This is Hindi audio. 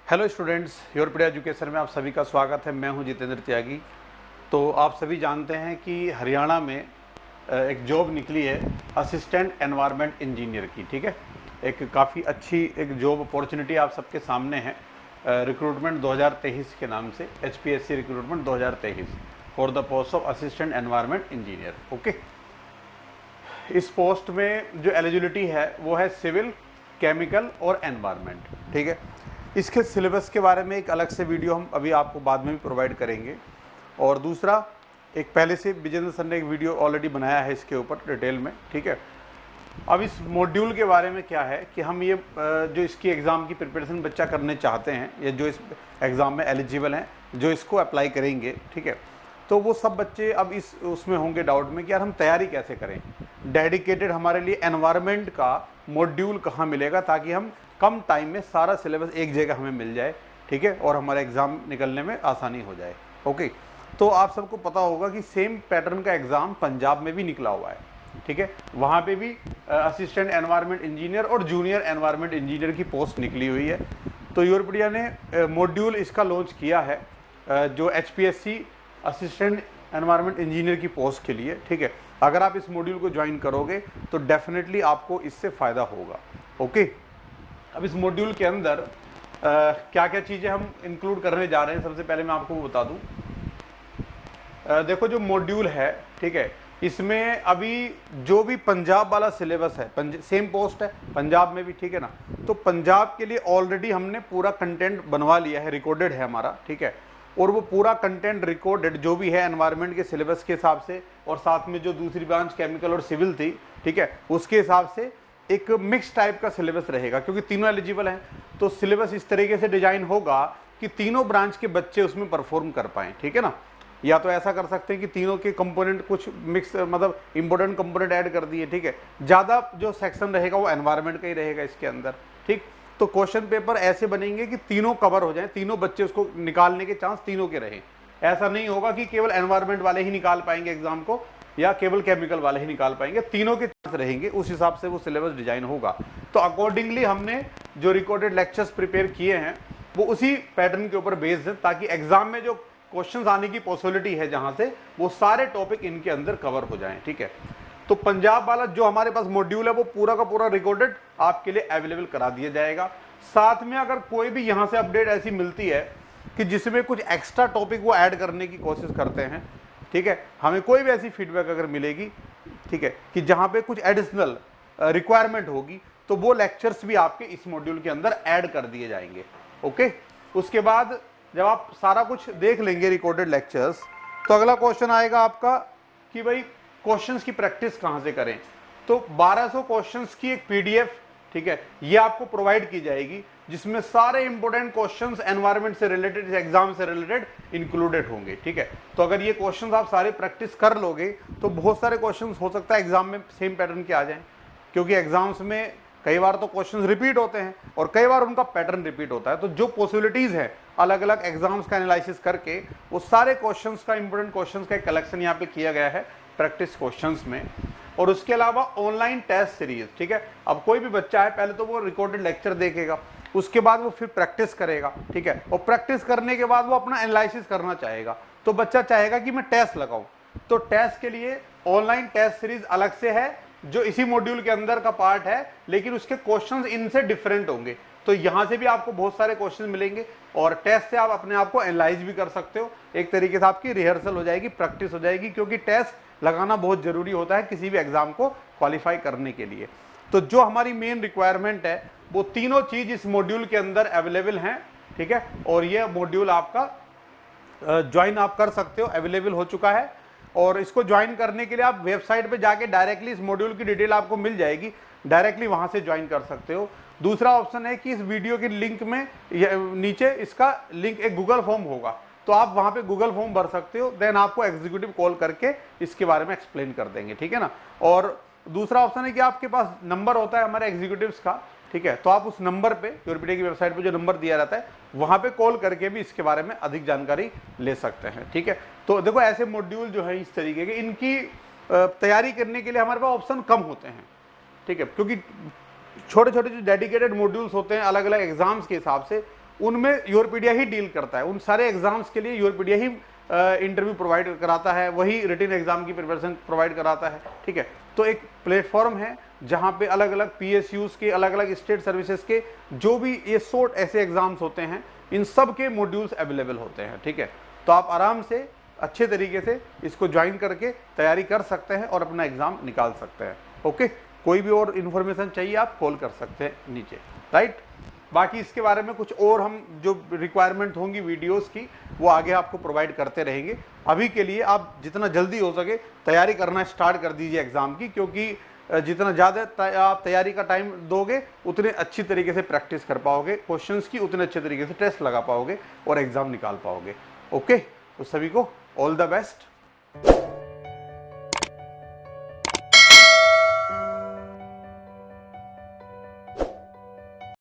हेलो स्टूडेंट्स, यूरोपीडिया एजुकेशन में आप सभी का स्वागत है। मैं हूं जितेंद्र त्यागी। तो आप सभी जानते हैं कि हरियाणा में एक जॉब निकली है असिस्टेंट एनवायरनमेंट इंजीनियर की। ठीक है, एक काफ़ी अच्छी एक जॉब अपॉर्चुनिटी आप सबके सामने है। रिक्रूटमेंट 2023 के नाम से HPSC recruitment 2023 for the post of assistant environment engineer. Okay, इस पोस्ट में जो एलिजिबिलिटी है वो है सिविल, केमिकल और एनवायरनमेंट। ठीक है, इसके सिलेबस के बारे में एक अलग से वीडियो हम अभी आपको बाद में भी प्रोवाइड करेंगे। और दूसरा, एक पहले से विजेंद्र सर ने एक वीडियो ऑलरेडी बनाया है इसके ऊपर डिटेल में। ठीक है, अब इस मॉड्यूल के बारे में क्या है कि हम ये जो इसकी एग्ज़ाम की प्रिपरेशन बच्चा करने चाहते हैं या जो इस एग्ज़ाम में एलिजिबल हैं, जो इसको अप्लाई करेंगे, ठीक है, तो वो सब बच्चे अब इस उसमें होंगे डाउट में कि यार हम तैयारी कैसे करें। डेडिकेटेड हमारे लिए एनवायरनमेंट का मॉड्यूल कहाँ मिलेगा ताकि हम कम टाइम में सारा सिलेबस एक जगह हमें मिल जाए। ठीक है, और हमारा एग्ज़ाम निकलने में आसानी हो जाए। ओके, तो आप सबको पता होगा कि सेम पैटर्न का एग्ज़ाम पंजाब में भी निकला हुआ है। ठीक है, वहाँ पे भी असिस्टेंट एनवायरनमेंट इंजीनियर और जूनियर एनवायरनमेंट इंजीनियर की पोस्ट निकली हुई है। तो यूरोपीडिया ने मॉड्यूल इसका लॉन्च किया है जो HPSC असिस्टेंट एनवायरनमेंट इंजीनियर की पोस्ट के लिए। ठीक है, अगर आप इस मॉड्यूल को ज्वाइन करोगे तो डेफिनेटली आपको इससे फ़ायदा होगा। ओके, अब इस मॉड्यूल के अंदर क्या क्या चीज़ें हम इंक्लूड करने जा रहे हैं, सबसे पहले मैं आपको वो बता दूं। देखो, जो मॉड्यूल है, ठीक है, इसमें अभी जो भी पंजाब वाला सिलेबस है, सेम पोस्ट है पंजाब में भी, ठीक है ना। तो पंजाब के लिए ऑलरेडी हमने पूरा कंटेंट बनवा लिया है, रिकॉर्डेड है हमारा। ठीक है, और वो पूरा कंटेंट रिकॉर्डेड जो भी है एनवायरनमेंट के सिलेबस के हिसाब से, और साथ में जो दूसरी ब्रांच केमिकल और सिविल थी, ठीक है, उसके हिसाब से एक मिक्स टाइप का सिलेबस रहेगा क्योंकि तीनों एलिजिबल हैं। तो सिलेबस इस तरीके से डिजाइन होगा कि तीनों ब्रांच के बच्चे उसमें परफॉर्म कर पाएँ। ठीक है ना, या तो ऐसा कर सकते हैं कि तीनों के कंपोनेंट कुछ मिक्स, मतलब इंपॉर्टेंट कंपोनेंट ऐड कर दिए। ठीक है, ज़्यादा जो सेक्शन रहेगा वो एनवायरनमेंट का ही रहेगा इसके अंदर। ठीक, तो क्वेश्चन पेपर ऐसे बनेंगे कि तीनों कवर हो जाएं, तीनों बच्चे उसको निकालने के चांस तीनों के रहें। ऐसा नहीं होगा कि केवल एनवायरनमेंट वाले ही निकाल पाएंगे एग्जाम को या केवल केमिकल वाले ही निकाल पाएंगे, तीनों के चांस रहेंगे। उस हिसाब से वो सिलेबस डिजाइन होगा। तो अकॉर्डिंगली हमने जो रिकॉर्डेड लेक्चर्स प्रिपेयर किए हैं वो उसी पैटर्न के ऊपर बेस्ड है ताकि एग्जाम में जो क्वेश्चंस आने की पॉसिबिलिटी है जहां से, वो सारे टॉपिक इनके अंदर कवर हो जाएं। ठीक है, तो पंजाब वाला जो हमारे पास मॉड्यूल है वो पूरा का पूरा रिकॉर्डेड आपके लिए अवेलेबल करा दिया जाएगा। साथ में अगर कोई भी यहां से अपडेट ऐसी मिलती है कि जिसमें कुछ एक्स्ट्रा टॉपिक वो ऐड करने की कोशिश करते हैं, ठीक है, हमें कोई भी ऐसी फीडबैक अगर मिलेगी, ठीक है, कि जहां पे कुछ एडिशनल रिक्वायरमेंट होगी, तो वो लेक्चर्स भी आपके इस मॉड्यूल के अंदर ऐड कर दिए जाएंगे। ओके, उसके बाद जब आप सारा कुछ देख लेंगे रिकॉर्डेड लेक्चर्स, तो अगला क्वेश्चन आएगा आपका कि भाई क्वेश्चंस की प्रैक्टिस कहां से करें। तो 1200 क्वेश्चंस की एक PDF, ठीक है, ये आपको प्रोवाइड की जाएगी जिसमें सारे इंपॉर्टेंट क्वेश्चंस एनवायरनमेंट से रिलेटेड, एग्जाम से रिलेटेड इंक्लूडेड होंगे। ठीक है, तो अगर ये क्वेश्चंस आप सारे प्रैक्टिस कर लोगे तो बहुत सारे क्वेश्चंस हो सकता है एग्जाम में सेम पैटर्न के आ जाएं, क्योंकि एग्जाम्स में कई बार तो क्वेश्चंस रिपीट होते हैं और कई बार उनका पैटर्न रिपीट होता है। तो जो पॉसिबिलिटीज है अलग अलग एग्जाम्स का एनालिसिस करके वो सारे क्वेश्चंस का, इंपॉर्टेंट क्वेश्चंस का कलेक्शन यहाँ पे किया गया है प्रैक्टिस क्वेश्चंस में। और उसके अलावा ऑनलाइन टेस्ट सीरीज। ठीक है, अब कोई भी बच्चा है, पहले तो वो रिकॉर्डेड लेक्चर देखेगा, उसके बाद वो फिर प्रैक्टिस करेगा। ठीक है, और प्रैक्टिस करने के बाद वो अपना एनालिसिस करना चाहेगा। तो बच्चा चाहेगा कि मैं टेस्ट लगाऊं, तो टेस्ट के लिए ऑनलाइन टेस्ट सीरीज अलग से है जो इसी मॉड्यूल के अंदर का पार्ट है, लेकिन उसके क्वेश्चंस इनसे डिफरेंट होंगे। तो यहां से भी आपको बहुत सारे क्वेश्चन मिलेंगे और टेस्ट से आप अपने आप को एनालाइज भी कर सकते हो। एक तरीके से आपकी रिहर्सल हो जाएगी, प्रैक्टिस हो जाएगी, क्योंकि टेस्ट लगाना बहुत जरूरी होता है किसी भी एग्जाम को क्वालिफाई करने के लिए। तो जो हमारी मेन रिक्वायरमेंट है वो तीनों चीज इस मॉड्यूल के अंदर अवेलेबल हैं। ठीक है, और ये मॉड्यूल आपका ज्वाइन आप कर सकते हो, अवेलेबल हो चुका है। और इसको ज्वाइन करने के लिए आप वेबसाइट पे जाके डायरेक्टली इस मॉड्यूल की डिटेल आपको मिल जाएगी, डायरेक्टली वहां से ज्वाइन कर सकते हो। दूसरा ऑप्शन है कि इस वीडियो के लिंक में नीचे इसका लिंक, एक गूगल फॉर्म होगा, तो आप वहां पे गूगल फॉर्म भर सकते हो, देन आपको एग्जीक्यूटिव कॉल करके इसके बारे में एक्सप्लेन कर देंगे। ठीक है ना, और दूसरा ऑप्शन है कि आपके पास नंबर होता है हमारे एग्जीक्यूटिव्स का, ठीक है, तो आप उस नंबर पे, यूरोपीडिया की वेबसाइट पे जो नंबर दिया रहता है वहां पे कॉल करके भी इसके बारे में अधिक जानकारी ले सकते हैं। ठीक है, तो देखो ऐसे मॉड्यूल जो है इस तरीके के, इनकी तैयारी करने के लिए हमारे पास ऑप्शन कम होते हैं। ठीक है, क्योंकि छोटे छोटे जो डेडिकेटेड मॉड्यूल्स होते हैं अलग अलग एग्जाम्स के हिसाब से, उनमें यूरोपीडिया ही डील करता है। उन सारे एग्जाम्स के लिए यूरोपीडिया ही इंटरव्यू प्रोवाइड कराता है, वही रिटन एग्जाम की प्रिपरेशन प्रोवाइड कराता है, ठीक है। तो एक प्लेटफॉर्म है जहां पे अलग अलग PSUs के, अलग अलग स्टेट सर्विसेज के जो भी ये सोर्ट ऐसे एग्जाम्स होते हैं, इन सब के मॉड्यूल्स अवेलेबल होते हैं, ठीक है। तो आप आराम से अच्छे तरीके से इसको ज्वाइन करके तैयारी कर सकते हैं और अपना एग्जाम निकाल सकते हैं। ओके, कोई भी और इन्फॉर्मेशन चाहिए आप कॉल कर सकते हैं नीचे, राइट। बाकी इसके बारे में कुछ और हम जो रिक्वायरमेंट होंगी वीडियोस की, वो आगे आपको प्रोवाइड करते रहेंगे। अभी के लिए आप जितना जल्दी हो सके तैयारी करना स्टार्ट कर दीजिए एग्जाम की, क्योंकि जितना ज़्यादा आप तैयारी का टाइम दोगे उतने अच्छी तरीके से प्रैक्टिस कर पाओगे क्वेश्चंस की, उतने अच्छे तरीके से टेस्ट लगा पाओगे और एग्जाम निकाल पाओगे। ओके, तो सभी को ऑल द बेस्ट।